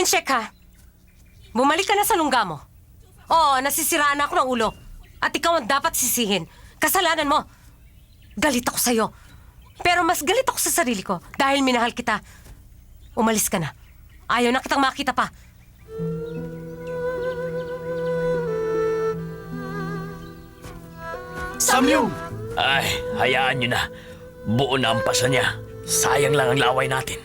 Sheka, bumalik ka na sa lungga mo. Oo, nasisiraan ako ng ulo. At ikaw ang dapat sisihin. Kasalanan mo. Galit ako sa'yo. Pero mas galit ako sa sarili ko dahil minahal kita. Umalis ka na. Ayaw na kitang makita pa. Samyong! Ay, hayaan nyo na. Buo na ang pasa niya. Sayang lang ang laway natin.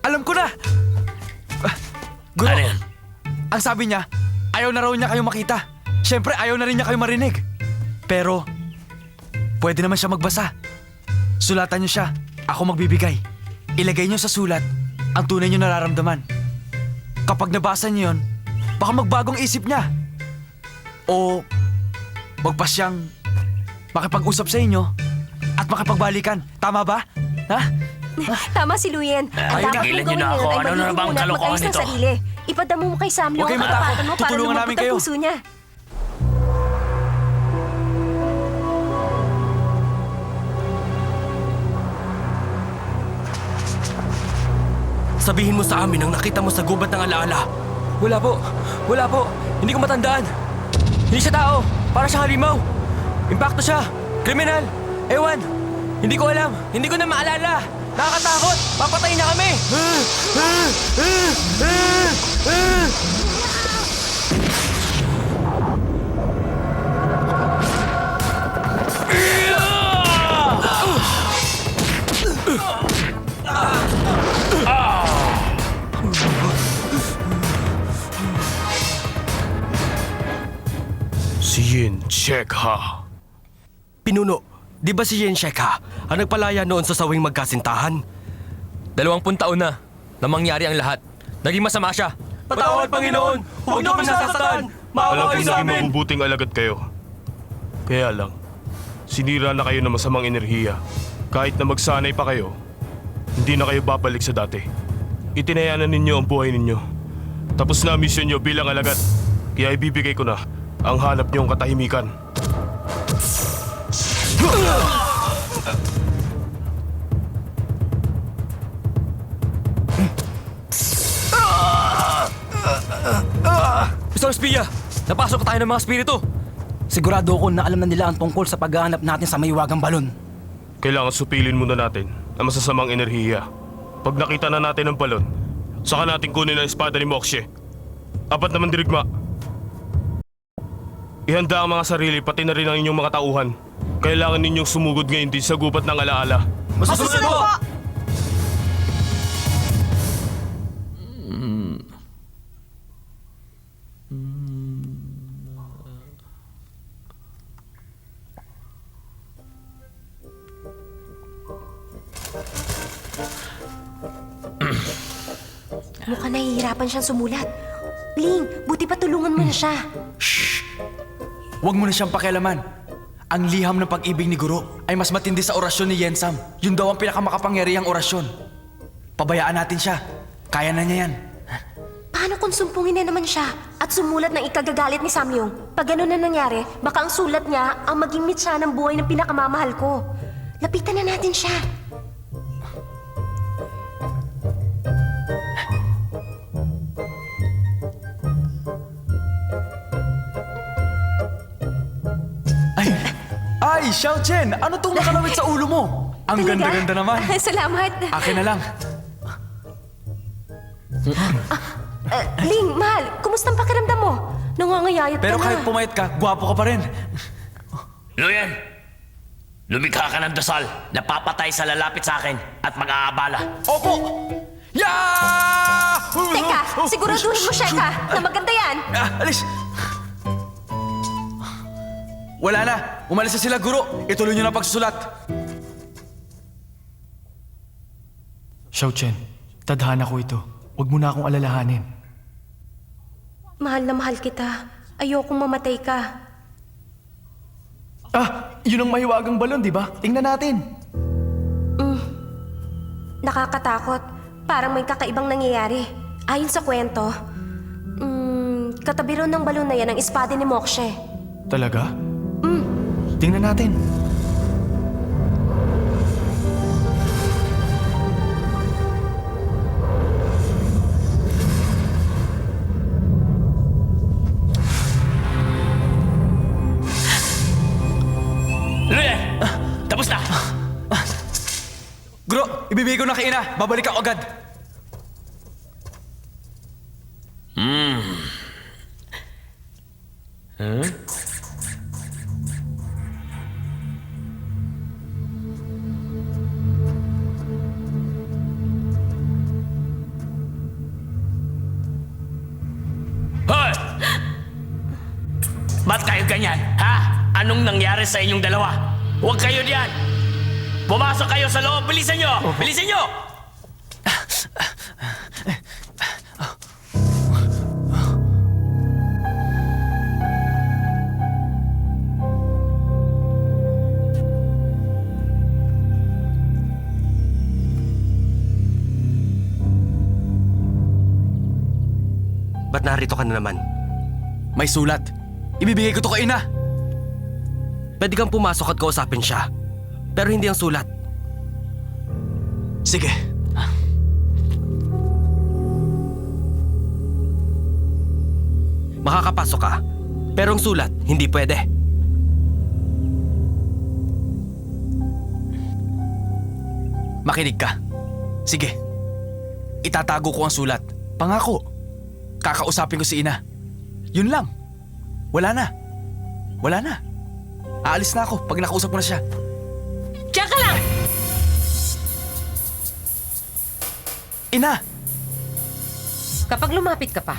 Alam ko na! Guro, Ano yan? ang sabi niya, ayaw na raw niya kayo makita. Siyempre, ayaw na rin niya kayo marinig. Pero, pwede naman siya magbasa. Sulatan niyo siya. Ako magbibigay. Ilagay niyo sa sulat ang tunay niyo nararamdaman. Kapag nabasa niyo yun, baka magbagong isip niya. O, magpa siyang makipag-usap sa inyo at makipagbalikan. Tama ba? Ha? Tama si Luyen. Ang Ay, dapat tigilan mong niyo na gawin ako. ngayon ay Ano na maging bang muna at kalokohan mag-ayos ng nito? sarili. Ipadama mo kay Samlo Huwag ang kayong matakot. kapatan mo para Tutulungan lumabot namin ang kayo. puso niya. Sabihin mo sa amin ang nakita mo sa gubat ng alaala. Wala po. Wala po. Hindi ko matandaan. Hindi siya tao. Para siyang halimaw. Impacto siya. Kriminal. Ewan. Hindi ko alam. Hindi ko na maalala. Nakakatakot. Papatayin niya kami. Si Yin Shekha. Pinuno, di ba si Yen Shekha ang nagpalaya noon sa sawing magkasintahan? 20 taon na mangyari ang lahat. Naging masama siya. Patawad, Panginoon! Huwag niyo kami nasasaktan! Maawa Alam kayo kong sa naging amin! mabubuting alagad kayo. Kaya lang, sinira na kayo ng masamang enerhiya. Kahit na magsanay pa kayo, hindi na kayo babalik sa dati. Itinayanan ninyo ang buhay ninyo. Tapos na ang misyon nyo bilang alagad. Kaya ibibigay ko na ang hanap niyong katahimikan. Mr. Espia, napasok tayo ng mga spirito. Sigurado ako na alam na nila ang tungkol sa paghahanap natin sa mayuwagang balon. Kailangan supilin muna natin ang masasamang enerhiya. Pag nakita na natin ang balon, saka natin kunin ang espada ni Mokshe. Apat naman dirigma. Ihanda ang mga sarili pati na rin ang inyong mga tauhan. Kailangan ninyong sumugod ngayon din sa gubat ng alaala. Masusunod po! Mukhang nahihirapan siyang sumulat. Ling, buti pa tulungan mo na siya. Huwag mo na siyang pakialaman. Ang liham ng pag-ibig ni Guro ay mas matindi sa orasyon ni Yensam. Yun daw ang pinakamakapangyarihang orasyon. Pabayaan natin siya. Kaya na niya yan. Paano kung sumpungin na naman siya at sumulat ng ikagagalit ni Samyong? Pag ganun na nangyari, baka ang sulat niya ang maging mitsa ng buhay ng pinakamamahal ko. Lapitan na natin siya. Ay, Xiao Chen! Ano tong nakalawit sa ulo mo? Ang Talaga? ganda-ganda naman. Salamat. Akin na lang. Ling, mahal, kumusta ang pakiramdam mo? Nangangayayat Pero ka na. kahit pumayat ka, gwapo ka pa rin. Luyan! Lumikha ka ng dasal na papatay sa lalapit sa akin at mag-aabala. Opo! Yeah! Teka, siguraduhin mo siya ka na maganda yan. Alis! Wala na. Umalis na sila, Guro. Ituloy niyo na pagsusulat. Xiao Chen, tadhana ko ito. Huwag mo na akong alalahanin. Mahal na mahal kita. Ayokong mamatay ka. Yun ang mahiwagang balon, di ba? Tingnan natin. Nakakatakot. Parang may kakaibang nangyayari. Ayon sa kwento, katabi raw ng balon na yan ang espada ni Mokshe. Talaga? Tingnan natin. ko na kay Ina. Babalik ako agad. Hoy! Ba't kayo ganyan, ha? Anong nangyari sa inyong dalawa? Huwag kayo diyan! Pumasok kayo sa loob! Bilisan nyo! Bilisan nyo! Ba't narito ka na naman? May sulat. Ibibigay ko to kay Ina. Pwede kang pumasok at kausapin siya. Pero hindi ang sulat. Sige. Makakapasok ka. Pero ang sulat, hindi pwede. Makinig ka. Sige. Itatago ko ang sulat. Pangako. Kakausapin ko si Ina. Yun lang. Wala na. Wala na. Aalis na ako pag nakausap ko na siya. Diyan ka lang! Ina! Kapag lumapit ka pa,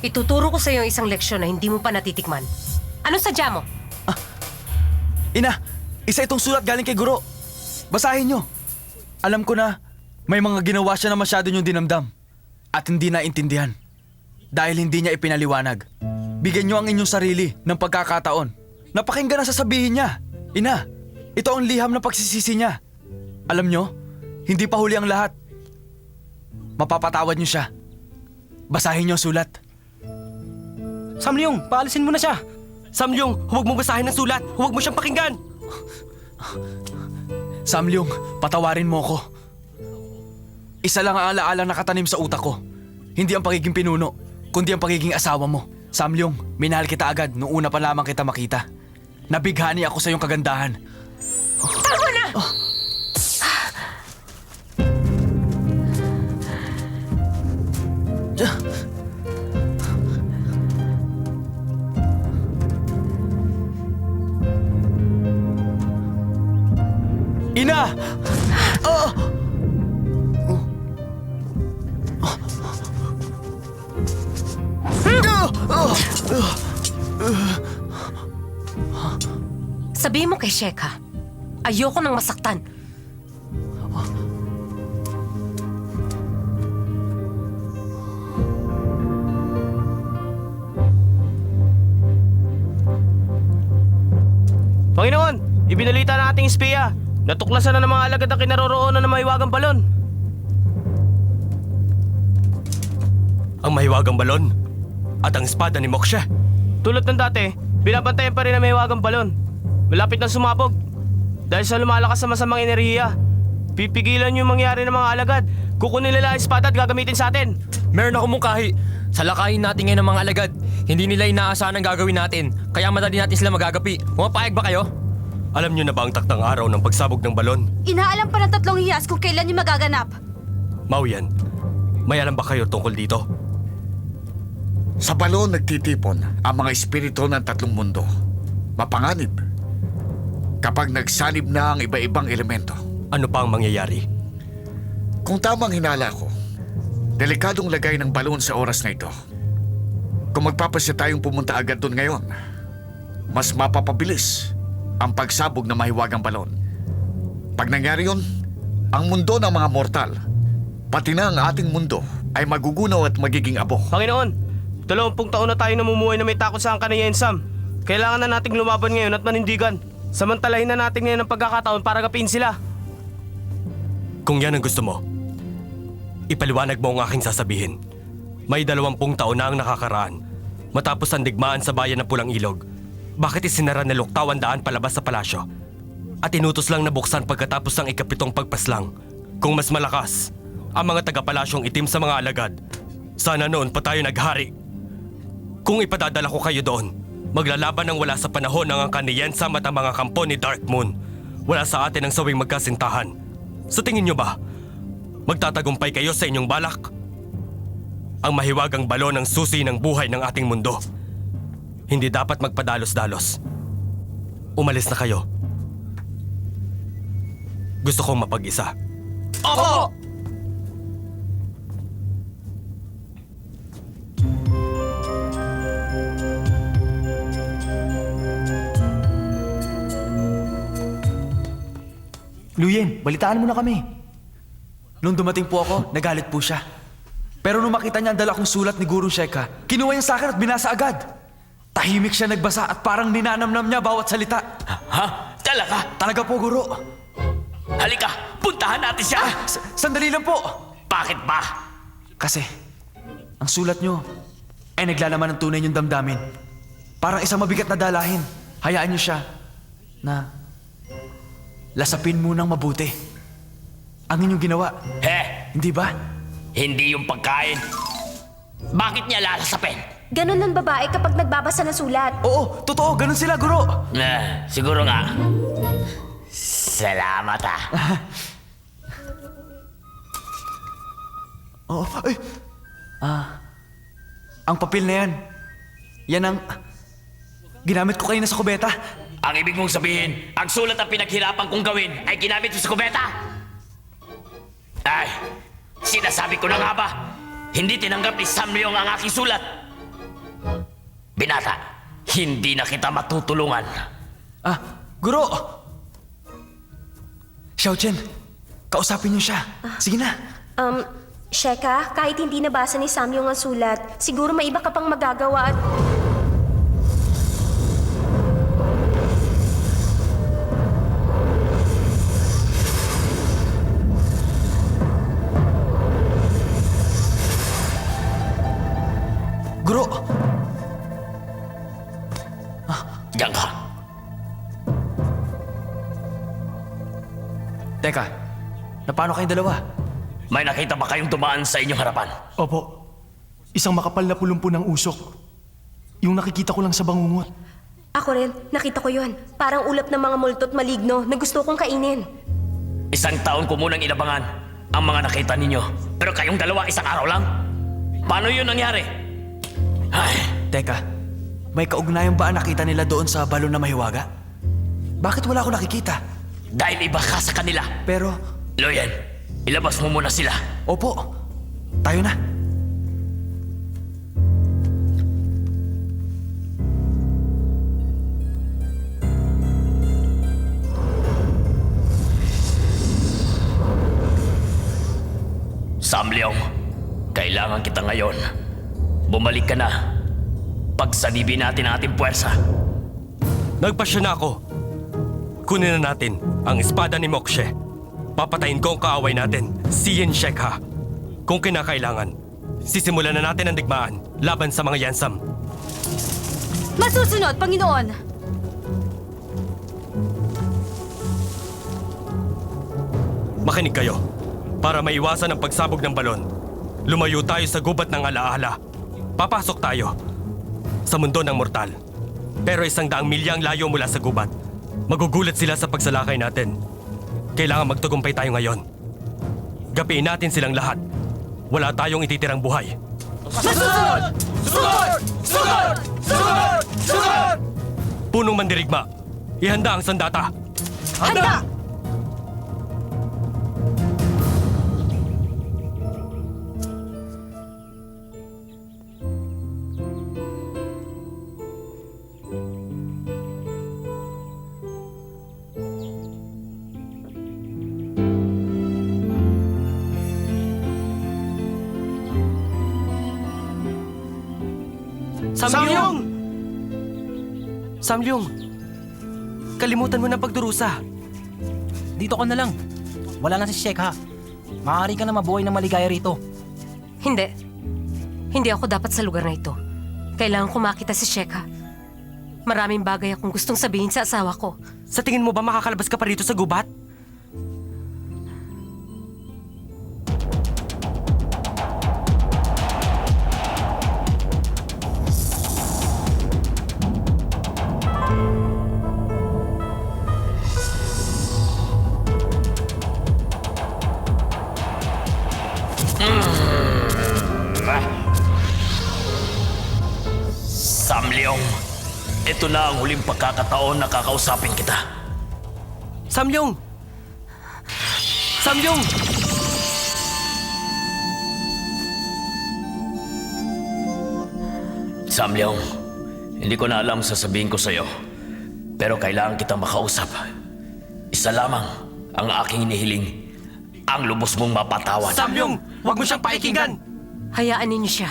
ituturo ko sa iyo isang leksyon na hindi mo pa natitikman. Ano sadya mo? Ina! Isa itong sulat galing kay Guro. Basahin nyo. Alam ko na may mga ginawa siya na masyado niyong dinamdam at hindi naintindihan. Dahil hindi niya ipinaliwanag. Bigyan niyo ang inyong sarili ng pagkakataon. Napakinggan ang sasabihin niya. Ina, ito ang liham na pagsisisi niya. Alam niyo, hindi pa huli ang lahat. Mapapatawad niyo siya. Basahin niyo ang sulat. Samlyong, paalisin mo na siya. Samyong, huwag mong basahin ang sulat. Huwag mo siyang pakinggan. Samlyong, patawarin mo ko. Isa lang ang alaalang nakatanim sa utak ko. Hindi ang pagiging pinuno, kundi ang pagiging asawa mo. Samlyong, minahal kita agad nung una pa lamang kita makita. Nabighani ako sa iyong kagandahan. Tama na! Ina! Sabihin mo kay Sheka, ayoko nang masaktan. Panginoon, ibinalita ng ating espiya. Natuklasan na ng mga alagad ang kinaroroonan ng mahiwagang balon. Ang mahiwagang balon at ang espada ni Moksha. Tulad ng dati, binabantayan pa rin ang mahiwagang balon. Malapit na sumabog. Dahil sa lumalakas na masamang enerhiya, pipigilan yung mangyari ng mga alagad. Kukunin nila ang espada at gagamitin sa atin. Meron akong mungkahi. Salakayin natin ngayon ng mga alagad. Hindi nila inaasahan ang gagawin natin. Kaya madali natin sila magagapi. Pumapayag ba kayo? Alam niyo na ba ang taktang araw ng pagsabog ng balon? Inaalam pa ng 3 hiyas kung kailan yung magaganap. Mauyan, may alam ba kayo tungkol dito? Sa balon nagtitipon ang mga espiritu ng 3 mundo. Mapanganib. Kapag nagsanib na ang iba-ibang elemento. Ano pa ang mangyayari? Kung tamang hinala ko, delikadong lagay ng balon sa oras na ito. Kung magpapasya tayong pumunta agad doon ngayon, mas mapapabilis ang pagsabog ng mahiwagang balon. Pag nangyari yun, ang mundo ng mga mortal, pati na ang ating mundo, ay magugunaw at magiging abo. Panginoon, 20 taon na tayo namumuhay na may takot sa angkan ni Yensam. Kailangan na nating lumaban ngayon at manindigan. Samantalahin na natin ngayon ang pagkakataon para gapiin sila. Kung yan ang gusto mo, ipaliwanag mo ang aking sasabihin. May 20 taon na ang nakakaraan matapos ang digmaan sa bayan ng Pulang Ilog. Bakit isinara ni Luktaw ang daan palabas sa palasyo? At inutos lang na buksan pagkatapos ng ika-7 pagpaslang. Kung mas malakas ang mga taga-palasyong itim sa mga alagad, sana noon pa tayo naghari. Kung ipadadala ko kayo doon, maglalaban ng wala sa panahon ng angkan ni Yensam at ang mga kampo ni Dark Moon. Wala sa atin ang sawing magkasintahan. Sa tingin nyo ba, magtatagumpay kayo sa inyong balak. Ang mahiwagang balon ang susi ng buhay ng ating mundo. Hindi dapat magpadalos-dalos. Umalis na kayo. Gusto kong mapag-isa. Opo! Luyen, balitaan mo na kami. Nung dumating po ako, nagalit po siya. Pero nung makita niya ang dala kong sulat ni Guru Sheka, kinuha niya sa akin at binasa agad. Tahimik siya nagbasa at parang ninanamnam niya bawat salita. Ha? Talaga? Talaga po, Guru. Halika, puntahan natin siya! Sandali lang po. Bakit ba? Kasi, ang sulat niyo ay naglalaman ng tunay niyong damdamin. Parang isang mabigat na dalahin. Hayaan niyo siya na lasapin munang mabuti. Ang inyong ginawa, hindi ba? Hindi yung pagkain. Bakit niya lalasapin? Ganon ng babae kapag nagbabasa ng sulat. Oo, totoo, ganun sila, Guru. Siguro nga. Salamat Oo, ay. Ang papel na yan ang ginamit ko kanina sa kubeta. Ang ibig mong sabihin, ang sulat na pinaghirapan kong gawin ay ginamit mo sa kubeta? Ay, sinasabi ko na nga ba, hindi tinanggap ni Samyong ang aking sulat. Binata, hindi na kita matutulungan. Guru! Xiao Chen, kausapin niyo siya. Sige na. Sheka, kahit hindi nabasa ni Samyong ang sulat, siguro may iba ka pang magagawa at... Guru! Diyan ka. Teka, paano kayong dalawa? May nakita ba kayong dumaan sa inyong harapan? Opo. Isang makapal na pulumpo ng usok. Yung nakikita ko lang sa bangungot. Ako rin, nakita ko yon. Parang ulap ng mga multo't maligno na gusto kong kainin. Isang taon ko munang inabangan ang mga nakita ninyo. Pero kayong dalawa isang araw lang? Paano yun nangyari? Ay, Teka, may kaugnayan ba ang nakita nila doon sa balon na mahiwaga? Bakit wala ako nakikita? dahil iba ka sa kanila. Pero, Loyan, ilabas mo muna sila. opo, tayo na. Sam Leong, kailangan kita ngayon. Bumalik ka na. Pagsanibin natin ang ating puwersa. Nagpasya na ako. Kunin na natin ang espada ni Mokshe. Papatayin ko ang kaaway natin, si Yin Shekha. Kung kinakailangan, sisimulan na natin ang digmaan laban sa mga Yansam. Masusunod, Panginoon! Makinig kayo. Para maiwasan ang pagsabog ng balon, lumayo tayo sa gubat ng alaala. Papasok tayo sa mundo ng mortal. Pero 100 milyang layo mula sa gubat. Magugulat sila sa pagsalakay natin. Kailangan magtagumpay tayo ngayon. Gapiin natin silang lahat. Wala tayong ititirang buhay. Masusunod! Sugod! Sugod! Sugod! Sugod! Punong mandirigma, ihanda ang sandata. Handa! Samyong! Samyong! Kalimutan mo na pagdurusa. Dito ka na lang. Wala na si Shekha. Maaari ka na mabuhay na maligaya rito. Hindi. Hindi ako dapat sa lugar na ito. Kailangan ko makita si Shekha. Maraming bagay akong gustong sabihin sa asawa ko. Sa tingin mo ba makakalabas ka pa rito sa gubat? ito na ang huling pagkakataon na kakausapin kita. Samyong! Samyong! Samyong, hindi ko na alam sasabihin ko sa'yo. Pero kailangan kitang makausap. Isa lamang ang aking inihiling. Ang lubos mong mapatawad. Samyong! Huwag mo siyang paikinggan! Hayaan ninyo siya.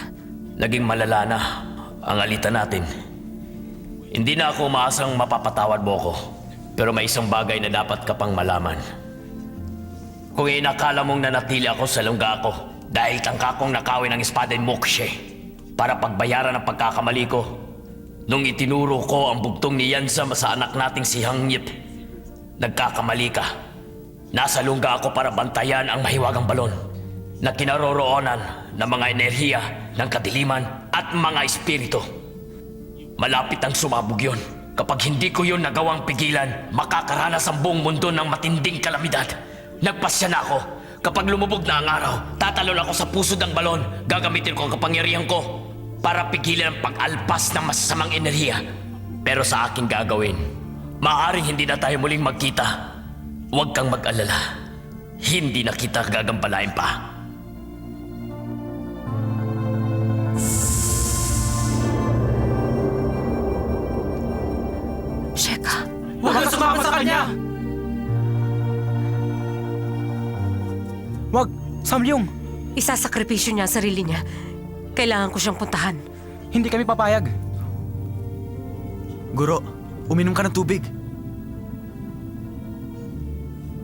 Naging malala na ang alitan natin. Hindi na ako umaasang mapapatawad mo ko. Pero may isang bagay na dapat ka pang malaman. Kung inakala mong nanatili ako sa lungga ko dahil tangka kong nakawin ng espada ng Mokshe para pagbayaran ang pagkakamali ko, nung itinuro ko ang bugtong ni Yansam sa anak nating si Hangyip, nagkakamali ka. Nasa lungga ako para bantayan ang mahiwagang balon na kinaroroonan ng mga enerhiya ng kadiliman at mga espiritu. Malapit ang sumabog yun. Kapag hindi ko yun nagawang pigilan, makakaranas ang buong mundo ng matinding kalamidad. Nagpasya na ako. Kapag lumubog na ang araw, tatalon ako sa puso ng balon. Gagamitin ko ang kapangyarihan ko para pigilan ang pag-alpas ng masasamang enerhiya. Pero sa aking gagawin, maaaring hindi na tayo muling magkita. Huwag kang mag-alala. Hindi na kita gagampalain pa. Sheka, Huwag kang sumama sa kanya! Wag! Samyong! isasakripisyo niya ang sarili niya. Kailangan ko siyang puntahan. Hindi kami papayag. Guro, uminom ka ng tubig.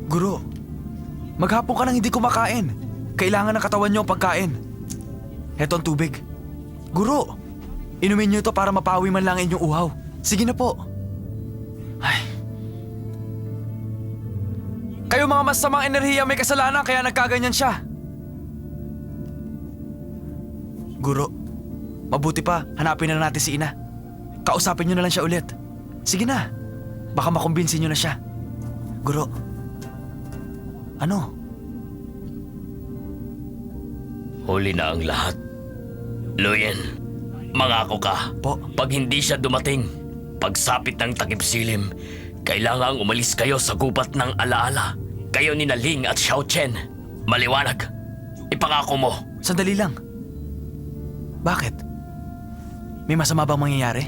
Guro, maghapon ka nang hindi kumakain. Kailangan ng katawan niyo ang pagkain. Heto ang tubig. Guro, inumin niyo ito para mapawi man lang inyong uhaw. Sige na po. Ay. Kayo mga masamang enerhiya may kasalanan kaya nagkaganyan siya. Guro, mabuti pa, hanapin na natin si Ina. Kausapin niyo na lang siya ulit. Sige na, baka makumbinsin niyo na siya. Guro, ano? Huli na ang lahat. Luyen, mangako ka. Po? Pag hindi siya dumating, pagsapit ng takip-silim, kailangang umalis kayo sa gubat ng alaala. Kayo ni Naling at Xiao Chen. Maliwanag. Ipangako mo. Sandali lang. Bakit? May masama bang mangyayari?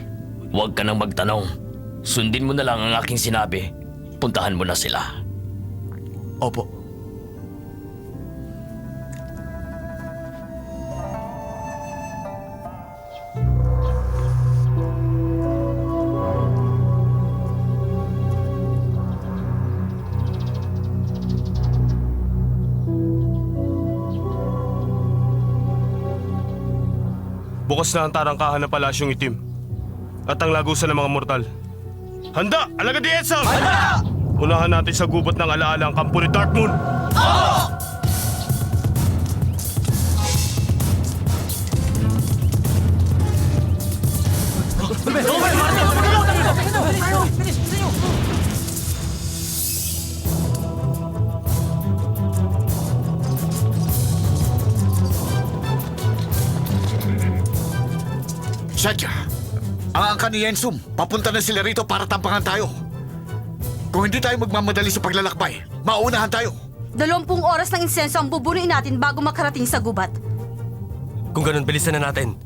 Huwag ka nang magtanong. Sundin mo na lang ang aking sinabi. Puntahan mo na sila. Opo. Bukas na ang tarangkahan ng palasyong itim at ang lagusan ng mga mortal. Handa! Alagad ni Ensam! Handa! Unahan natin sa gubat ng alaala ang kampo ni Dark Moon. Sadya, ang angka ni Yensum, papunta na sila rito para tampangan tayo. Kung hindi tayo magmamadali sa paglalakbay, mauunahan tayo. 20 oras ng insenso ang bubunuin natin bago makarating sa gubat. Kung ganun, bilisan na natin.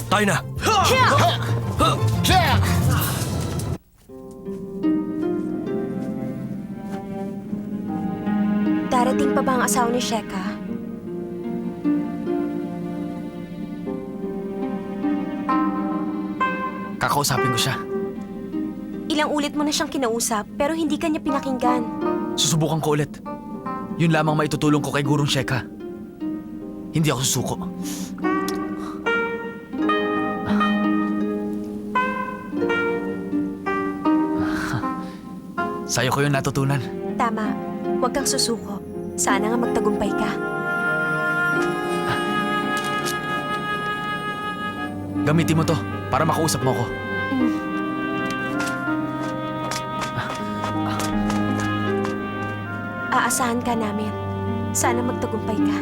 Tayo na! Darating pa ba ang asawa ni Sheka? Kakausapin ko siya. Ilang ulit mo na siyang kinausap pero hindi ka niya pinakinggan. Susubukan ko ulit. Yun lamang maitutulong ko kay Gurong Sheka. Hindi ako susuko. Sa'yo ko yun natutunan. Tama, huwag kang susuko. Sana nga magtagumpay ka. Gamitin mo to para makausap mo ko. Aasahan ka namin. Sana magtagumpay ka.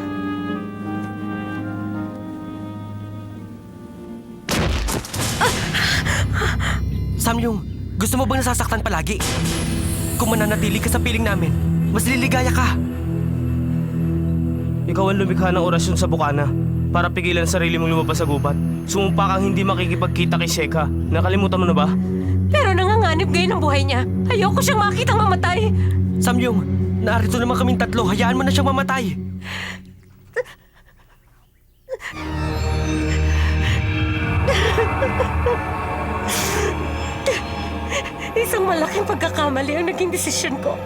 Samyong, gusto mo bang nasasaktan palagi? Kung mananatili ka sa piling namin, mas liligaya ka. Ikaw ang lumikha ng orasyon sa bukana para pigilan ang sarili mong lumabas sa gubat. Sumumpa kang hindi makikipagkita kay Sheka. Nakalimutan mo na ba? Pero nanganganib ngayon ang buhay niya. Ayoko siyang makitang mamatay. Samyong, narito naman kaming tatlo. Hayaan mo na siyang mamatay. Isang malaking pagkakamali ang naging desisyon ko.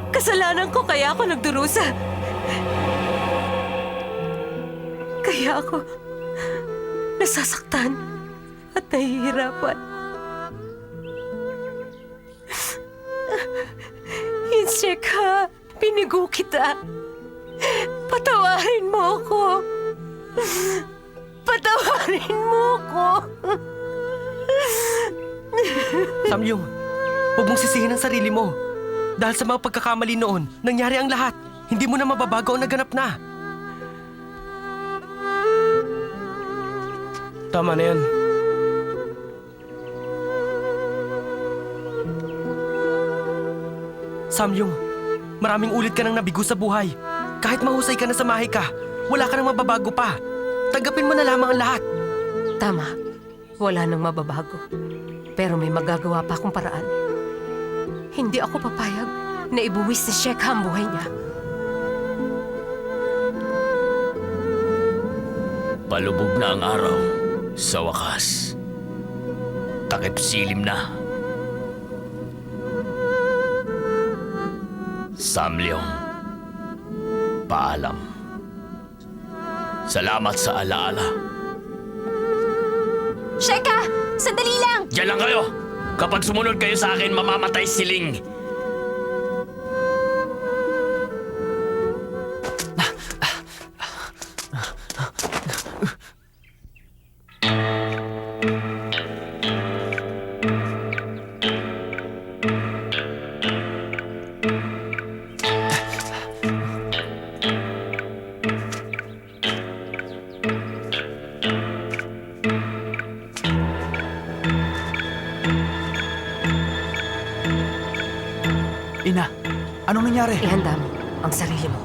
Kasalanan ko kaya ako nagdurusa. Kaya ako nasasaktan at nahihirapan. Insheka, pinigo kita. Patawarin mo ako. Patawarin mo ako. Samyong, huwag mong sisihin ang sarili mo. Dahil sa mga pagkakamali noon, nangyari ang lahat. Hindi mo na mababago ang naganap na. Tama na yan. Samyong, maraming ulit ka nang nabigo sa buhay. Kahit mahusay ka na sa mahay ka, wala ka nang mababago pa. Tanggapin mo na lamang ang lahat. Tama, wala nang mababago. Pero may magagawa pa akong paraan. Hindi ako papayag na ibuwis ni Sheka ang buhay niya. Palubog na ang araw sa wakas. Takip silim na. Samyong, paalam. Salamat sa alaala. Sheka! Sandali lang! Diyan lang kayo! Kapag sumunod kayo sa akin, mamamatay si Ling. Ina, anong nangyari? Ihanda mo ang sarili mo.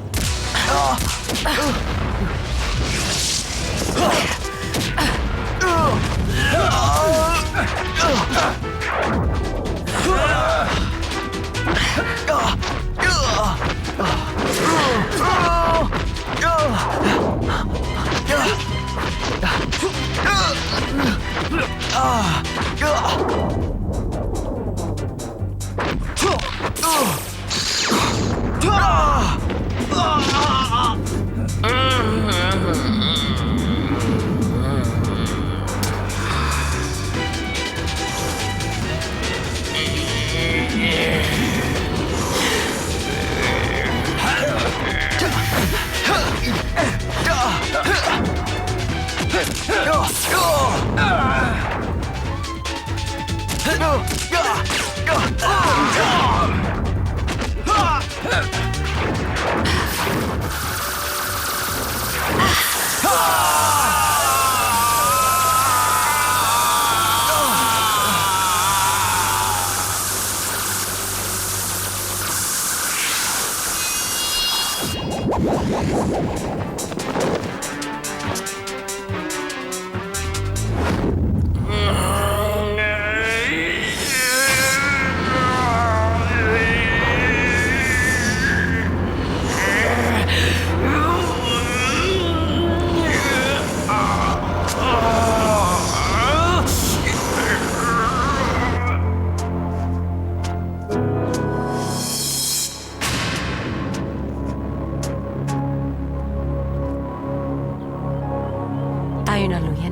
Tayo na, Luyan.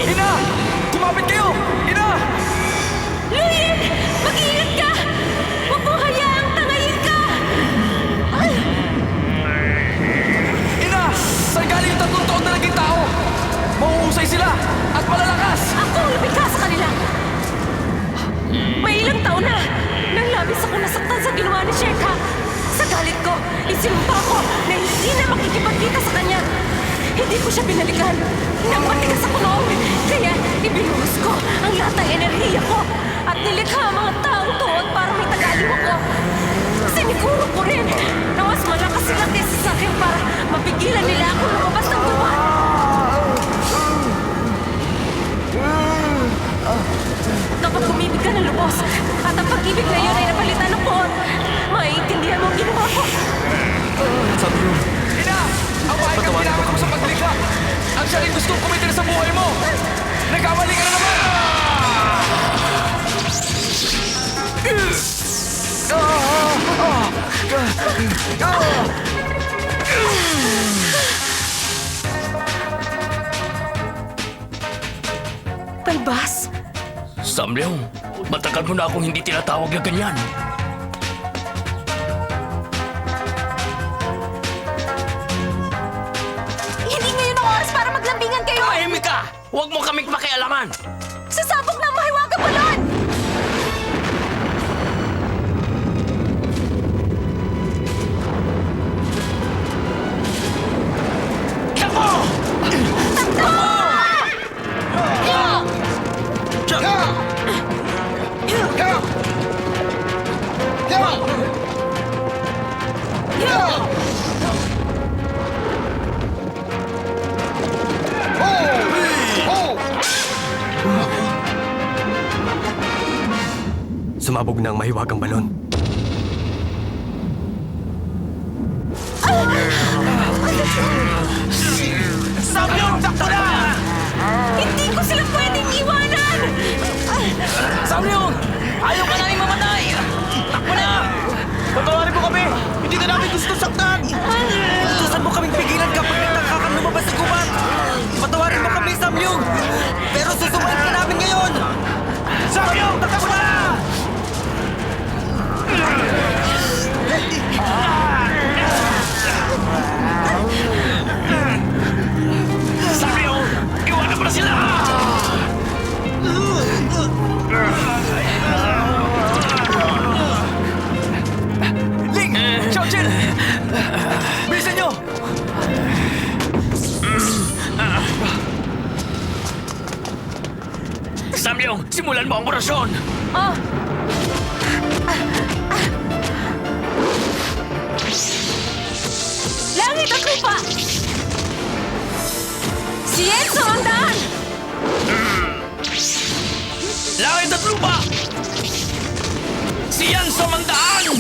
Ina! Kumapit kayo! Ina! Luyan! Mag-iingat sinumpa ko na hindi na makikipagkita sa kanya. Hindi ko siya binalikan. Nang matigas ako noon, kaya ibinuhos ko ang lahat ng enerhiya ko at nilikha ang mga taong tuot para may tagaliw ako. Siniguro ko rin na mas malakas sila kaysa sa akin para mapigilan nila ako lumabas ng gubat. Kapag kumibig ka ng lubos at ang pag-ibig na yun ay napalitan ng poon, maiintindihan mo ang ginawa ko. Samyong, Ina! Ang bahay kang ginamit mo sa paglikha! Ang siya rin gustong kumitir sa buhay mo! Nagkamali ka na naman! Balbas? Samyong, matagal mo na akong hindi tinatawag na ganyan. Hindi ngayon ang oras para maglambingan kayo! Tahimik ka! Huwag mo kaming pakialaman! Sasabog na ang mahiwagang balon! Yako! sumabog na ang mahiwagang balon. Samyong! Takbo na! Hindi ko sila pwedeng iwanan! Samyong! Ayaw ka namin mamatay! Takbo na! Patawarin mo kami! Hindi ka namin gusto saktan! Gustusan mo kaming pigilan kapag nagtaka kang lumabas sa gubat! Patawarin mo kami, Samyong! Pero susumayin ka namin ngayon! Samyong! Takbo na! Samyong! Iwanan mo na sila! Ling! Xiaojin! Bilisan nyo! Samyong, simulan mo ang orasyon! Oh! Langit at lupa! Siyenso ang daan! Langit at lupa! Siyan sa mandaan!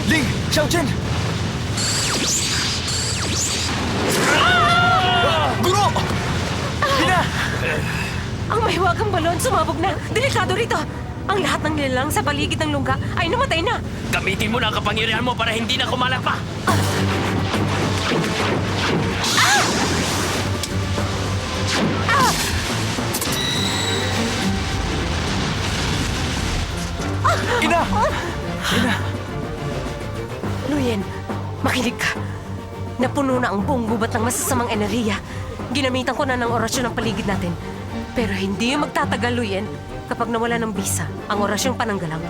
Ling! Xiaojin! Guro! Ina! Ang mahiwagang balon sumabog na. Delikado rito. Ang lahat ng nilalang sa paligid ng lungga ay namatay na. Gamitin mo na ang kapangyarihan mo para hindi na kumalat pa! Ina! Luyen, makinig ka. Napuno na ang buong gubat ng masasamang enerhiya. Ginamitan ko na ng orasyon ang paligid natin. Pero hindi yung magtatagal, Luyen. Kapag nawala ng bisa ang orasyong pananggalang,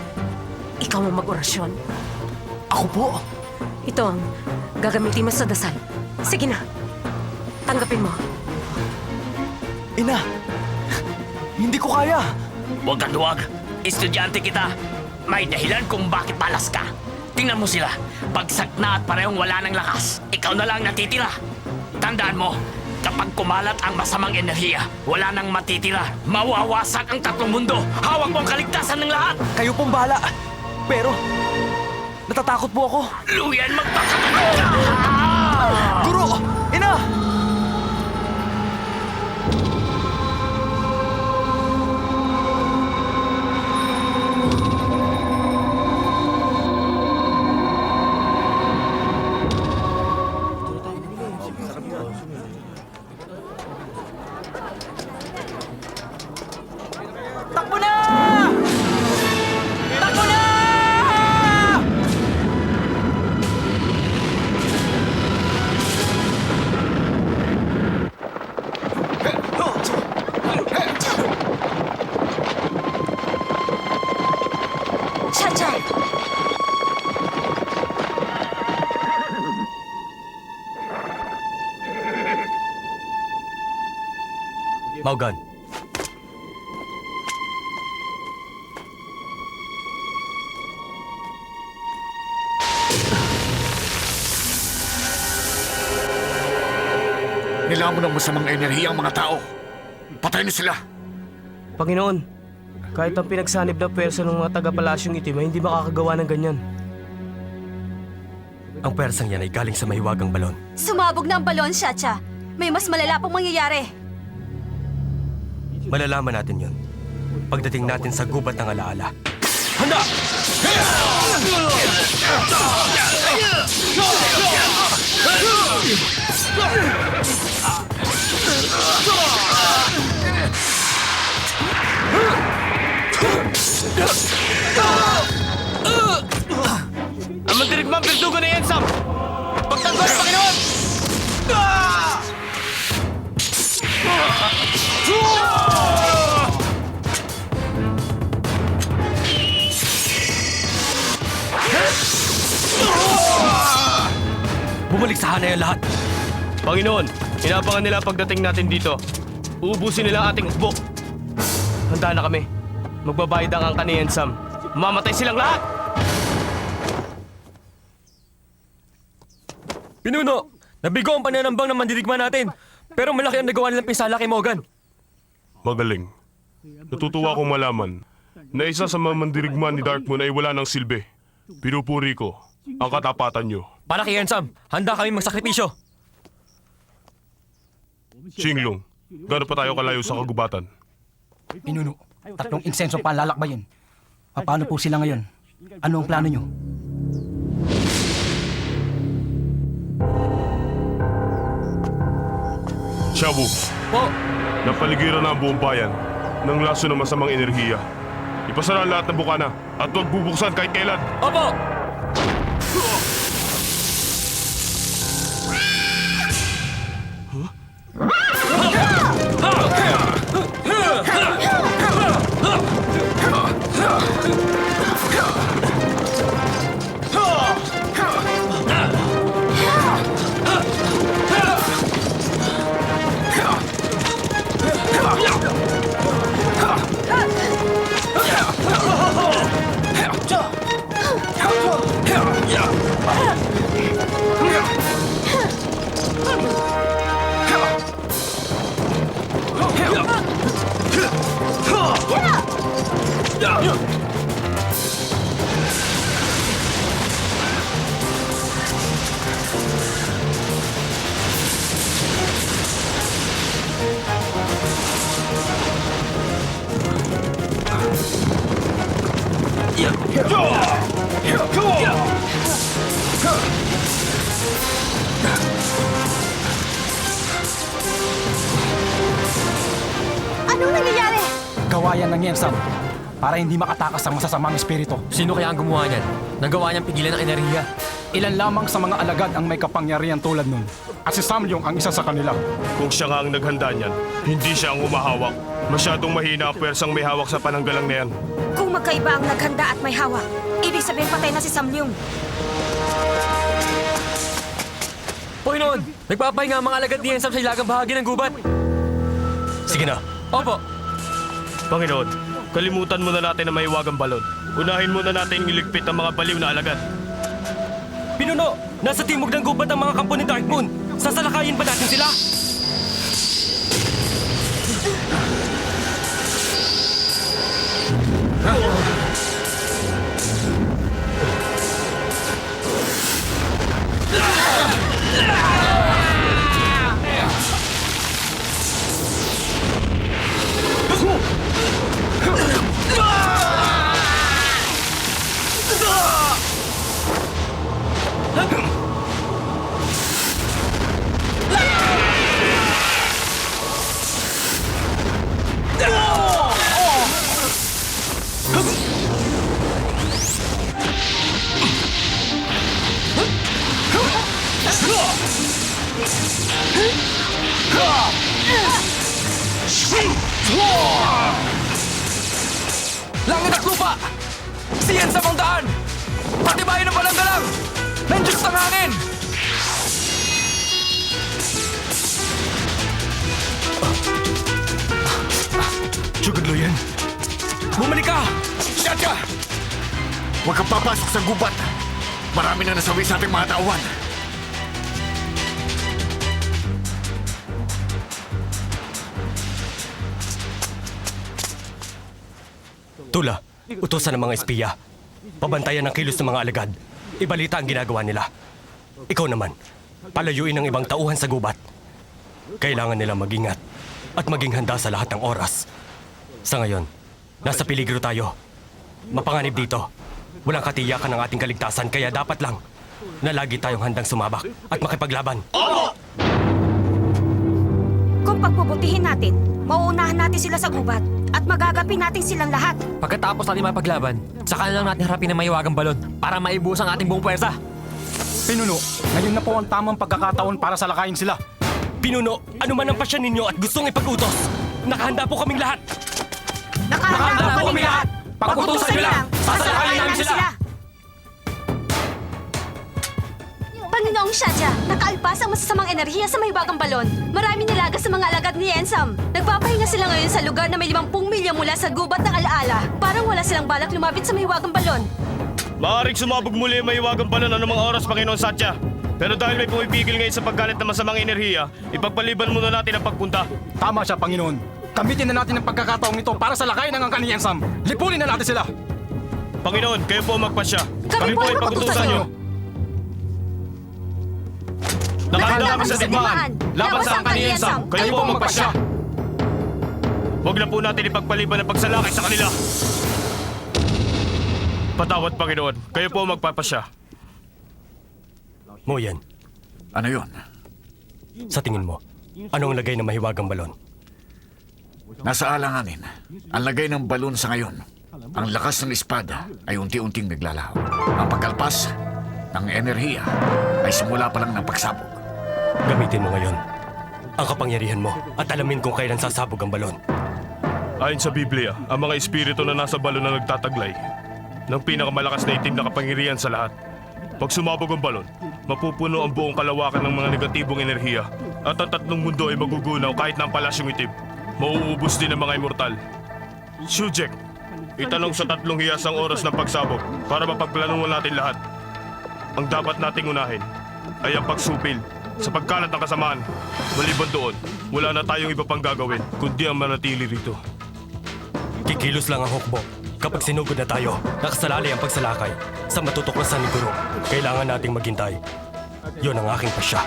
ikaw ang mag-orasyon. Ako po? Ito ang gagamitin mo sa dasal. Sige na, tanggapin mo. Ina! Hindi ko kaya! Huwag kang luwag! Estudyante kita! May dahilan kung bakit malas ka. Tingnan mo sila. Bagsak na at parehong wala ng lakas. Ikaw na lang natitira. Tandaan mo, kapag kumalat ang masamang enerhiya, wala nang matitira. Mawawasak ang tatlong mundo. Hawak mo ang kaligtasan ng lahat. Kayo pong bahala! Pero, natatakot po ako. Luyan, magpakatakot ka! Guro! Ina! Takbo na! Maugan. Nilamon ng masamang enerhiya ang mga tao. Patay na sila. Panginoon, kahit ang pinagsanib na pwersa ng mga taga-palasyong itim ay hindi makakagawa ng ganyan. Ang persang yan ay galing sa mahiwagang balon. Sumabog na ang balon, Shacha. May mas malala pang mangyayari. Malalaman natin yun. Pagdating natin sa gubat ng alaala. Handa! Ang mandirigmang berdugo na yan, Sam! Pagtanggol, Panginoon! Bumalik sa hanay ang lahat. Panginoon, inaabangan nila pagdating natin dito. Uubusin nila ang ating hukbo. Handa na kami. Magbabayad ang angka ni Ensam. Mamatay silang lahat! Pinuno! Nabigo ang pananambang ng mandirigma natin. Pero malaki ang nagawa nilang pinsala kay Morgan. Magaling. Natutuwa akong malaman na isa sa mga mandirigma ni Darkmoon ay wala ng silbi. Pinupuri ko ang katapatan nyo. Para kay Ensam, handa kami magsakripisyo. Xinglong, gaano pa tayo kalayo sa kagubatan? Pinuno, 3 insenso pa ang lalakbayin. Paano po sila ngayon? Ano ang plano nyo? Shabu, Po, napaligiran na ang buong bayan ng laso ng masamang enerhiya. Ipasara ang lahat ng bukana at huwag bubuksan kahit kailan. opo! Anong nangyayari? Gawayan ng Yensam para hindi makatakas ang masasamang espiritu. Sino kaya ang gumawa niyan? Nagawa niyang pigilan ng enerhiya. Ilan lamang sa mga alagad ang may kapangyarihan tulad nun. At si Samyong ang isa sa kanila. Kung siya nga ang naghanda niyan, hindi siya ang umahawak. Masyadong mahina ang pwersang may hawak sa pananggalang na yan. Kung magkaiba ang naghanda at may hawak, ibig sabihin patay na si Samlyong. Panginoon, nagpapahinga ang mga alagad ni Ensam sa ilagang bahagi ng gubat. Sige na. Opo. Panginoon, kalimutan muna natin ang mahiwagang balon. Unahin muna natin iligpit ang mga baliw na alagad. Pinuno, nasa timog ng gubat ang mga kampo ni Darkmoon. Sasalakayin ba natin sila? Langit at lupa! Siyan sa mong daan! Patibayin ang palang-galang! Nandiyan sa hangin! Huwag kang papasok sa gubat. Marami na nasawi sa ating mga tauhan. Tula, utusan ng mga espiya. Pabantayan ang kilos ng mga alagad. Ibalita ang ginagawa nila. Ikaw naman, palayuin ang ibang tauhan sa gubat. Kailangan nila mag-ingat at maging handa sa lahat ng oras. Sa ngayon, nasa peligro tayo. Mapanganib dito. Walang katiyakan ng ating kaligtasan kaya dapat lang na lagi tayong handang sumabak at makipaglaban. Kung pagbubutihin natin, mauunahan natin sila sa gubat at magagapi natin silang lahat. Pagkatapos natin mapaglaban, saka na lang natin harapin ang mahiwagang balon para maibus ang ating buong puwersa. Pinuno, ngayon na po ang tamang pagkakataon para salakayin sila. Pinuno, ano man ang pasya ninyo at gustong ipag-utos, nakahanda po kaming lahat. Nakahanda po kami lahat! Pag-utusan niyo lang, sasalakayin namin sila! Panginoong Shadya, nakaalpas ang masasamang enerhiya sa mahiwagang balon. Marami nilagas sa mga alagad ni Ensam. Nagpapahinga sila ngayon sa lugar na may 50 milya mula sa gubat ng alaala. Parang wala silang balak lumapit sa mahiwagang balon. Maaaring sumabog muli ang mahiwagang balon anumang oras, Panginoon Satya. Pero dahil may pumipigil ngayon sa paggalit ng masamang enerhiya, ipagpaliban muna natin ang pagpunta. Tama siya, Panginoon. Gamitin na natin ang pagkakataong ito para salakayin ang angkan ni Ensam. Lipunin na natin sila. Panginoon, kayo po ang magpasya. Kami po ay pag-utusan niyo. Nakahanda kami sa digmaan. Laban sa angkan ni Ensam. Kayo po ang magpasya. Huwag na po natin ipagpaliban ang pagsalakay sa kanila. Patawad, Panginoon. Kayo po ang magpapasya. Moyen, Ano yon? sa tingin mo, anong lagay ng mahiwagang balon? Nasa alanganin, ang lagay ng balon sa ngayon, ang lakas ng espada ay unti-unting naglalaho. Ang pagkalpas ng enerhiya ay simula pa lang ng pagsabog. Gamitin mo ngayon ang kapangyarihan mo at alamin kung kailan sasabog ang balon. Ayon sa Biblia, ang mga espiritu na nasa balon na nagtataglay ng pinakamalakas na itim na kapangyarihan sa lahat. Pag sumabog ang balon, mapupuno ang buong kalawakan ng mga negatibong enerhiya at ang tatlong mundo ay magugunaw kahit na ang palasyong itim. Mauubos din ang mga immortal. Shujek, itanong sa 3 hiyasang oras ng pagsabog para mapagplanuhan natin lahat. Ang dapat nating unahin ay ang pagsupil sa pagkalat ng kasamaan. Maliban doon, wala na tayong iba pang gagawin kundi ang manatili rito. Kikilos lang ang hukbo. Kapag sinugod na tayo, nakasalalay ang pagsalakay sa matutuklasan ni Guro. Kailangan nating maghintay. Yun ang aking pasya.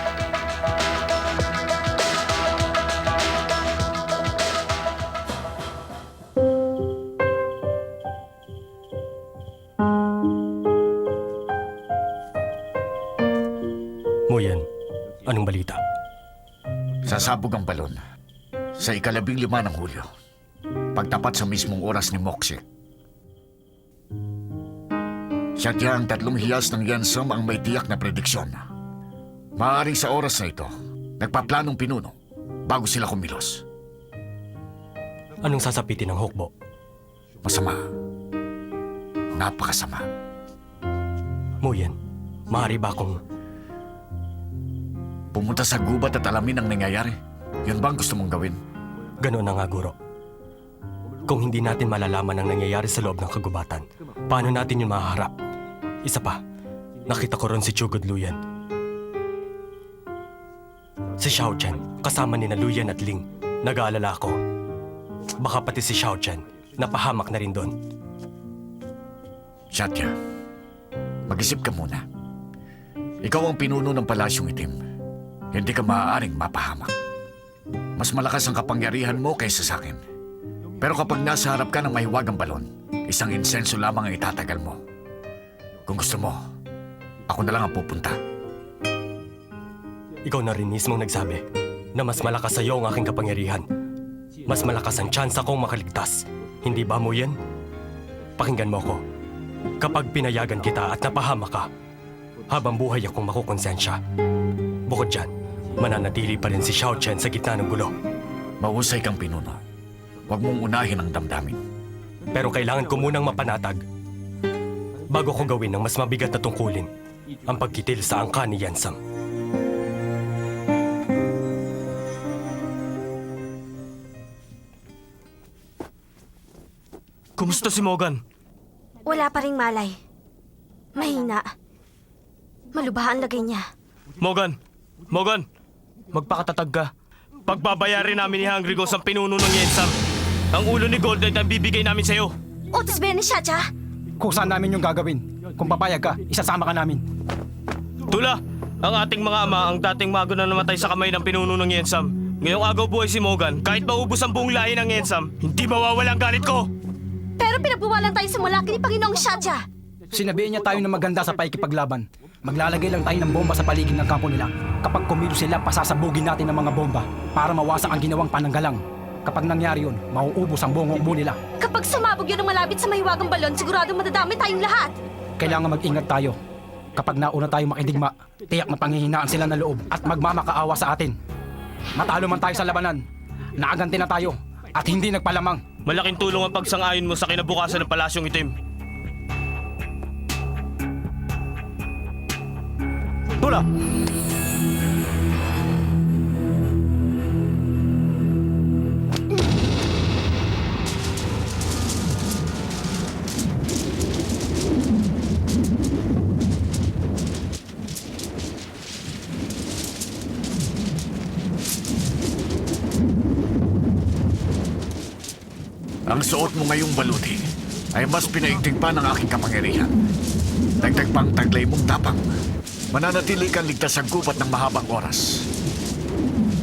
Moyen, anong balita? Sasabog ang balon sa 15 ng Hulyo, pagtapat sa mismong oras ni Moksik. Sadya ang 3 hiyas ng Yansam ang may tiyak na prediksyon. Maaaring sa oras na ito, nagpaplanong pinuno bago sila kumilos. Anong sasapitin ng hukbo? Masama. Napakasama. Moyen, maaari ba akong... Pumunta sa gubat at alamin ang nangyayari. Yun ba ang gusto mong gawin? Ganoon na nga, Guro. Kung hindi natin malalaman ang nangyayari sa loob ng kagubatan, paano natin yun mahaharap? Isa pa, nakita ko ron si Chugod Luyan. Si Xiao Chen, kasama ni na Luyan at Ling. Nag-aalala ako. Baka pati si Xiao Chen, napahamak na rin doon. Satya, mag-isip ka muna. Ikaw ang pinuno ng palasyong itim. Hindi ka maaaring mapahamak. Mas malakas ang kapangyarihan mo kaysa sa akin. Pero kapag nasa harap ka ng mahiwagang balon, isang insenso lamang ang itatagal mo. Kung gusto mo, ako na lang ang pupunta. Ikaw na rin mismong nagsabi na mas malakas sa iyo ang aking kapangyarihan. Mas malakas ang tsansa kong makaligtas. Hindi ba mo yan? Pakinggan mo ko. Kapag pinayagan kita at napahamak ka, habang buhay akong makukonsensya. Bukod dyan, mananatili pa rin si Xiao Chen sa gitna ng gulo. Mahusay kang pinuno. Huwag mong unahin ang damdamin. Pero kailangan ko munang mapanatag bago ko gawin ng mas mabigat na tungkulin ang pagkitil sa angka ni Yansam. Kumusta si Mogan? Wala pa ring malay. Mahina. Malubaha ang lagay niya. Morgan! Morgan! Magpakatatag ka. Pagbabayarin namin ni Hungry Ghost ang pinuno ng Yensam. Ang ulo ni Golden ang bibigay namin sa'yo. Utos ba yan ni Shaja? Kung saan namin yung gagawin. Kung papayag ka, isasama ka namin. Tula, ang ating mga ama ang dating mago na namatay sa kamay ng pinuno ng Yensam. Ngayong agaw buhay si Morgan, kahit maubos ang buong lahi ng Yensam, hindi mawawala ang galit ko! Pero pinagbawalan tayo sa mulaki ni Panginoong Shaja. Sinabihan niya tayo na maganda sa paikipaglaban. Maglalagay lang tayo ng bomba sa paligid ng kampo nila. Kapag kumilos sila, pasasabugin natin ng mga bomba para mawasak ang ginawang pananggalang. Kapag nangyari yun, mauubos ang buong hukbo nila. Kapag sumabog yun ng malapit sa mahiwagang balon, siguradong madadami tayong lahat. Kailangan mag-ingat tayo. Kapag nauna tayo makidigma, tiyak na panghihinaan sila ng loob at magmamakaawa sa atin. Matalo man tayo sa labanan, naaganti na tayo at hindi nagpalamang. Malaking tulong ang pagsang-ayon mo sa kinabukasan ng Palasyong Itim. Tula! Ang suot mo ngayong baluti ay mas pinaigting pa ng aking kapangyarihan. Dagdag pang taglay mong tapang. Mananatili kang ligtas sa gubat ng mahabang oras.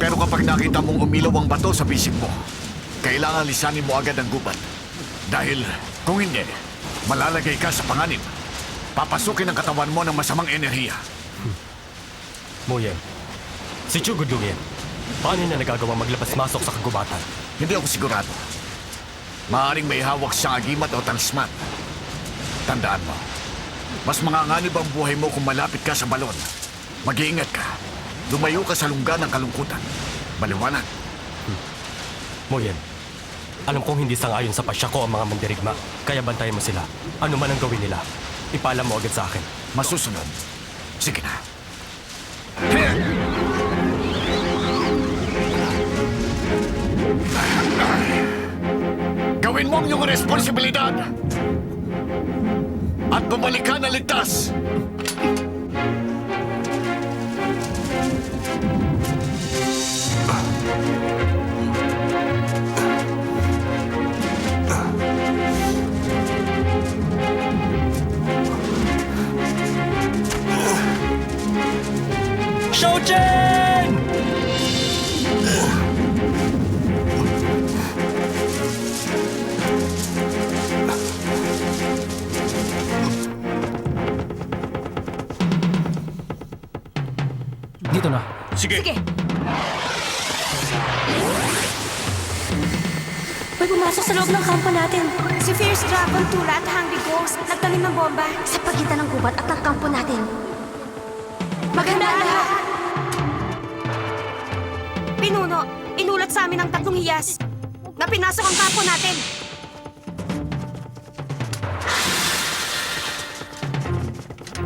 Pero kapag nakita mong umilaw ang bato sa bisig mo, kailangan lisanin mo agad ang gubat. Dahil kung hindi, malalagay ka sa panganib. Papasukin ang katawan mo ng masamang enerhiya. Moyeng, si Chugudlugin, paano niya nagagawang maglabas-masok sa kagubatan? Hindi ako sigurado. Maaaring may hawak siyang agimat o talisman. Tandaan mo, mas manganganib ang buhay mo kung malapit ka sa balon. Mag-iingat ka. Lumayo ka sa lungga ng kalungkutan. Maliwanag. Moyen, alam kong hindi sang-ayon sa pasya ko ang mga mandirigma, kaya bantayan mo sila. Ano man ang gawin nila, ipaalam mo agad sa akin. Masusunod. Sige na. Gawin mo ang iyong responsibilidad at bumalik ka na ligtas. Shouchen! Dito na. Sige. May pumasok sa loob ng kampo natin. Si Fierce Dragon, Tula at Hungry Ghost nagtanim ng bomba sa pagitan ng gubat at ng kampo natin. Maganda lahat! Pinuno, inulat sa amin ang 3 hiyas na pinasok ang kampo natin.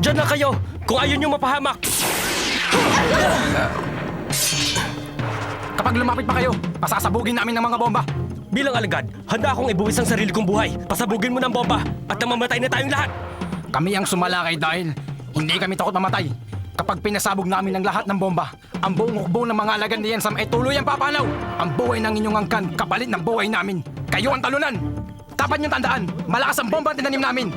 Diyan lang kayo, kung ayaw niyo mapahamak! Kapag lumapit pa kayo, pasasabugin namin ng mga bomba. Bilang alagad, handa akong ibuwis ang sarili kong buhay. Pasabugin mo ng bomba at namamatay na tayong lahat! Kami ang sumalakay dahil hindi kami takot mamatay. Kapag pinasabog namin ang lahat ng bomba, ang buong hukbo ng mga alagad ni Yensam ay tuluyang papanaw. Ang buhay ng inyong angkan kapalit ng buhay namin. Kayo ang talunan. Dapat niyong tandaan, malakas ang bomba ang tinanim namin.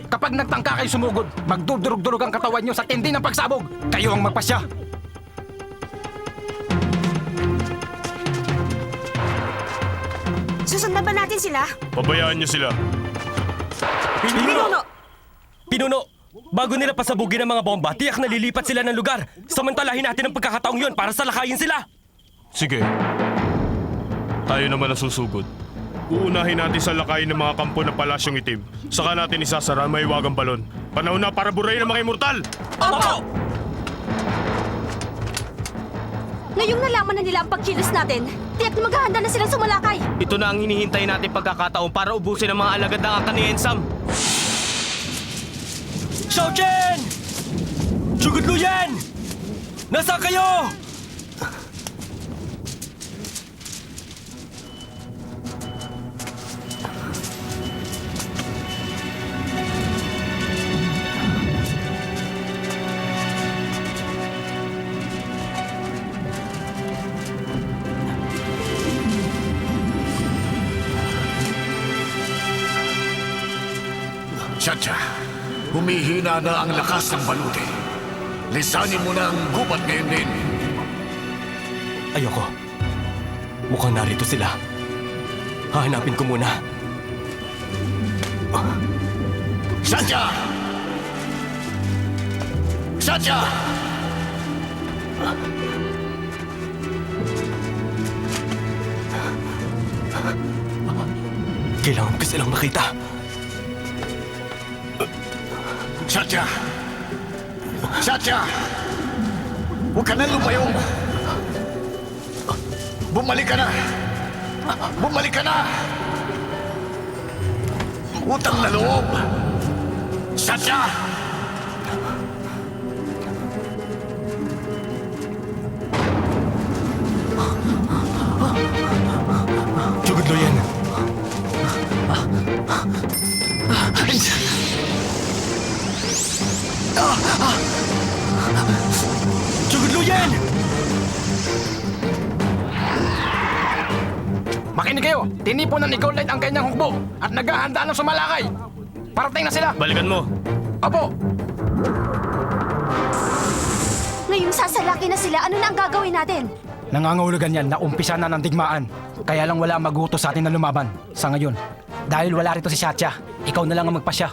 Kapag nagtangka kayo sumugod, magdudurog-durog ang katawan niyo sa tindi ng pagsabog. Kayo ang magpasya. Susundan ba natin sila? Pabayaan niyo sila. Pinuno! Bago nila pasabugin ang mga bomba, tiyak na lilipat sila ng lugar. Samantalahin natin ang pagkakataong yon para salakayin sila. Sige. Tayo naman ang susugod. Uunahin natin sa lakayin ng mga kampo ng Palasyong Itim. Saka natin isasara ang mahiwagang balon. Panahon na para burahin ang mga immortal! Opo! Ngayong nalaman na nila ang pagkilos natin, tiyak na maghahanda na silang sumalakay. Ito na ang hinihintay natin pagkakataon para ubusin ang mga alagad ng angkan ni Ensam. Shouchen! Chugudluyan! Nasaan kayo? Satya, humihina na ang lakas ng baluti. Lisanin mo na ang gubat ngayon din. Ayoko. Mukhang narito sila. Hahanapin ko muna. Satya! Satya! Kailangan ko silang makita. Satya! Satya! Huwag ka na lumayo! Bumalik ka na! Bumalik ka na! Utang na loob! Satya! Jugod lo yan. Jugod lo yan! Makinig kayo! Tinipunan ni Gold Knight ang kanyang hukbo at naghahanda ng sumalakay! Parating na sila! Balikan mo. Opo! Ngayong sasalaki na sila, ano na ang gagawin natin? Nangangahulugan yan na umpisa na ng digmaan. Kaya lang wala ang mag-utos sa atin na lumaban sa ngayon. Dahil wala rito si Satya, ikaw na lang ang magpasya.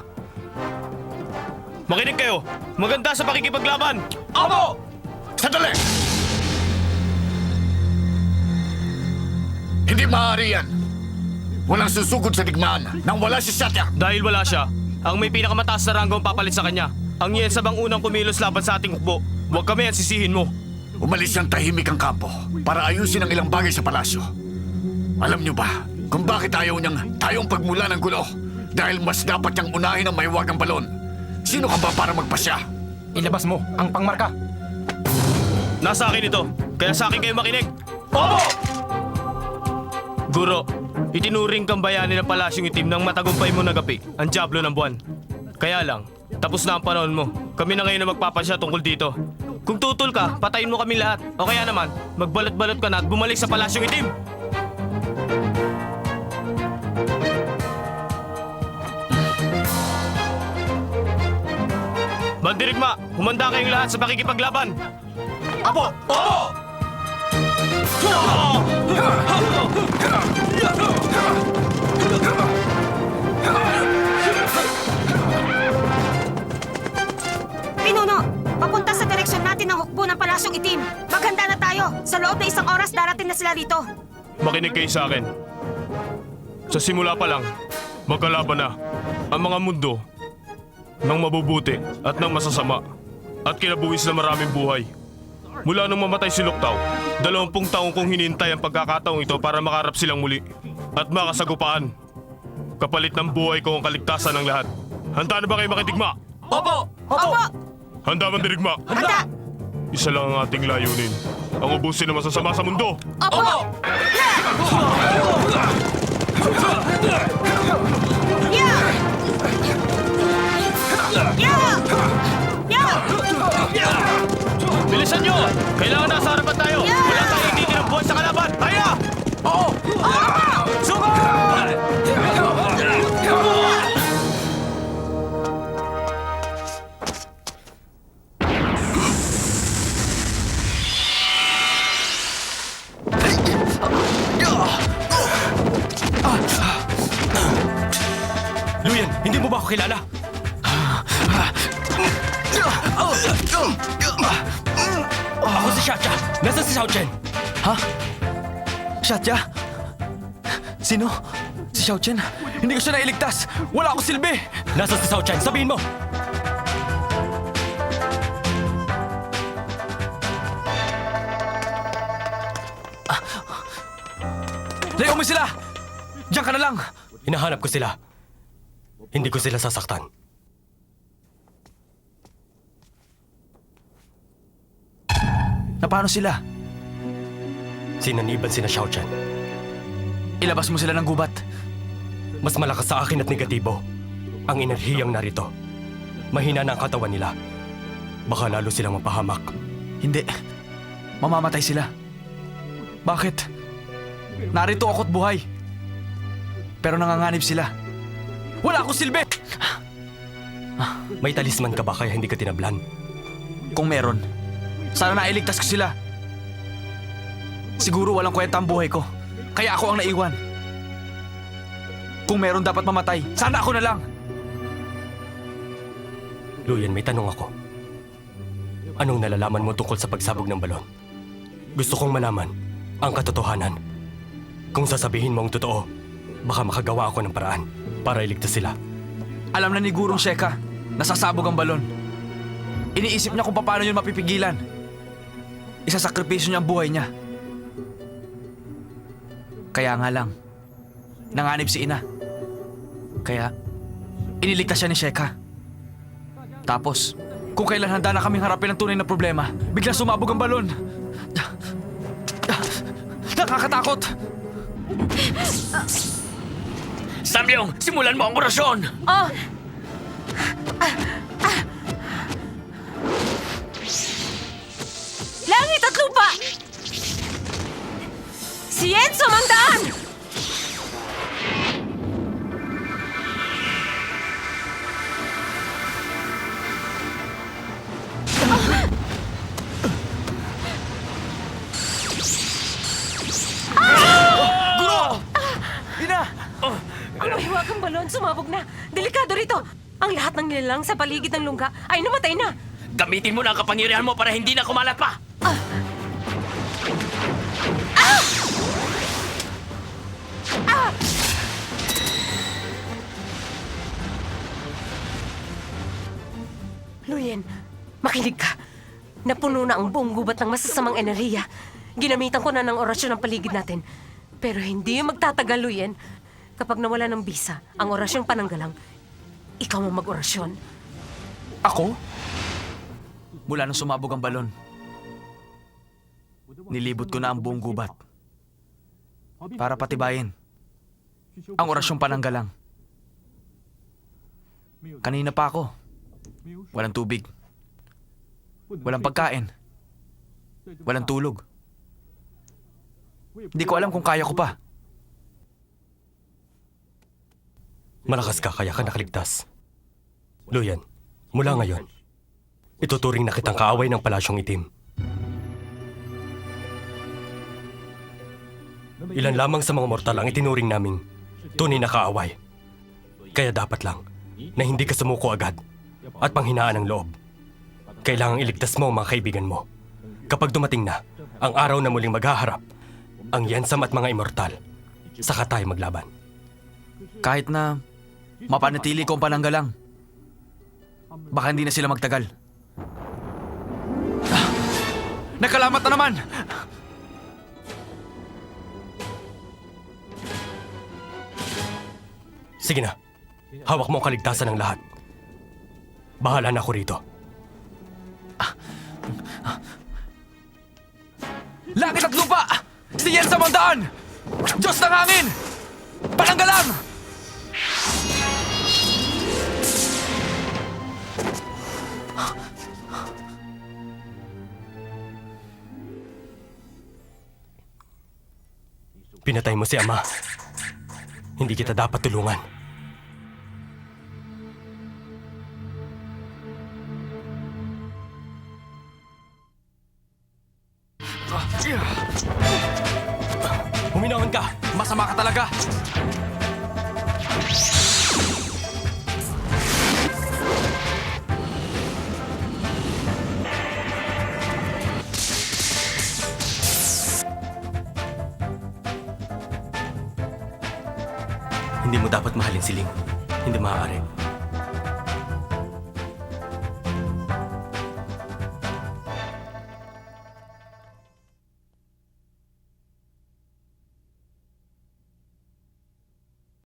Makinig kayo. Maganda sa pakikipaglaban. Opo! Sandali! Hindi maaari yan. Walang susugod sa digmaan nang wala si Satya. Dahil wala siya, ang may pinakamataas na ranggo ang papalit sa kanya. Ang Yensab ang unang kumilos laban sa ating hukbo. Huwag kami ang sisihin mo. Umalis siyang tahimik ang kampo para ayusin ang ilang bagay sa palasyo. Alam niyo ba kung bakit ayaw niyang tayong pagmula ng gulo? Dahil mas dapat niyang unahin ang mahiwagang balon. Sino ka ba para magpasya? Ilabas mo ang pangmarka. Nasa akin ito, kaya sa akin kayo makinig. Opo! Guro, itinuring kang bayani ng palasyong itim ng matagumpay mo nagapi, ang Diablo ng buwan. Kaya lang, tapos na ang panahon mo. Kami na ngayon na magpapasya tungkol dito. Kung tutol ka, patayin mo kami lahat. O kaya naman, magbalot-balot ka na at bumalik sa palasyong itim. Bandirigma, humanda kayong lahat sa pakikipaglaban. Apo! Opo! Pinuno, papunta sa direksyon natin ng hukbo ng palasyong itim. Maghanda na tayo. Sa loob na 1 oras, darating na sila rito. Makinig kayo sa akin. Sa simula pa lang, magkalaban na ang mga mundo ng mabubuti at ng masasama at kinabuhis na maraming buhay. Mula nung mamatay si Luktaw, 20 taong kong hinintay ang pagkakataong ito para makarap silang muli at makasagupaan. Kapalit ng buhay ko ang kaligtasan ng lahat. Handa na ba kayo makidigma? Opo! Opo! Handa man dirigma? Handa! Isa lang ang ating layunin, ang ubusin ng masasama sa mundo. Opo! Yeah! Bilisan nyo! Kailangan nasa harapan tayo! Wala tayong titirang buhay sa kalaban! Kaya! Oo! Sugod! Luyan, hindi mo ba ako kilala? Ako si Satya. Nasaan si Xiao Chen? Ha? Satya? Sino? Si Xiao Chen? Hindi ko siya nailigtas! Wala akong silbi! Nasaan si Xiao Chen? Sabihin mo! Layo mo sila! Diyan ka na lang! Hinahanap ko sila. Hindi ko sila sasaktan. Na paano sila? Sinaniban sina Xiao Chen. Ilabas mo sila ng gubat. Mas malakas sa akin at negatibo ang enerhiyang narito. Mahina na ang katawan nila. Baka lalo silang mapahamak. Hindi. Mamamatay sila. Bakit? Narito ako't buhay. Pero nanganganib sila. Wala akong silbi! May talisman ka ba kaya hindi ka tinablan? Kung meron, sana nailigtas ko sila. Siguro walang kwenta ang buhay ko, kaya ako ang naiwan. Kung meron dapat mamatay, sana ako na lang. Luyan, may tanong ako. Anong nalalaman mo tungkol sa pagsabog ng balon? Gusto kong malaman ang katotohanan. Kung sasabihin mo ang totoo, baka makagawa ako ng paraan para iligtas sila. Alam na ni Gurong Sheka, nasasabog ang balon. Iniisip niya kung paano yun mapipigilan. Isasakripisyo niya ang buhay niya. Kaya nga lang, nanganib si Ina. Kaya, iniligtas siya ni Sheka. Tapos, kung kailan handa na kaming harapin ang tunay na problema, bigla sumabog ang balon. Nakakatakot! Samyong, simulan mo ang orasyon! Oh! Langit at lupa! Si Enzo Mangdaan! Ina! Ang mahiwagang balon, sumabog na. Delikado rito. Ang lahat ng nilalang sa paligid ng lungga ay namatay na. Gamitin mo na ang kapangyarihan mo para hindi na kumalat pa! Luyen, makinig ka. Napuno na ang buong gubat ng masasamang enerhiya. Ginamitan ko na ng orasyon ang paligid natin. Pero hindi yung magtatagal, Luyen. Kapag nawala ng bisa, ang orasyong pananggalang, ikaw ang mag-orasyon. Ako? Mula nung sumabog ang balon, nilibot ko na ang buong gubat para patibayin ang orasyong pananggalang. Kanina pa ako. Walang tubig. Walang pagkain. Walang tulog. Hindi ko alam kung kaya ko pa. Malakas ka kaya ka nakaligtas. Luyan, mula ngayon, ituturing na kitang kaaway ng Palasyong Itim. Ilan lamang sa mga mortal ang itinuring naming tunay na kaaway. Kaya dapat lang na hindi ka sumuko agad at panghinaan ng loob. Kailangang iligtas mo ang mga kaibigan mo. Kapag dumating na ang araw na muling maghaharap, ang Yensam at mga immortal, saka tayo maglaban. Kahit na mapanatili ko ang pananggalang, baka hindi na sila magtagal. Nakalamat na naman! Sige na, hawak mo ang kaligtasan ng lahat. Bahala na ako rito. Langit at lupa! Si Yensam ang daan! Diyos ng hangin! Pananggalang! Pinatay mo si Ama. Hindi kita dapat tulungan. Huminahon ka! Masama ka talaga! Hindi mo dapat mahalin si Ling. Hindi maaari.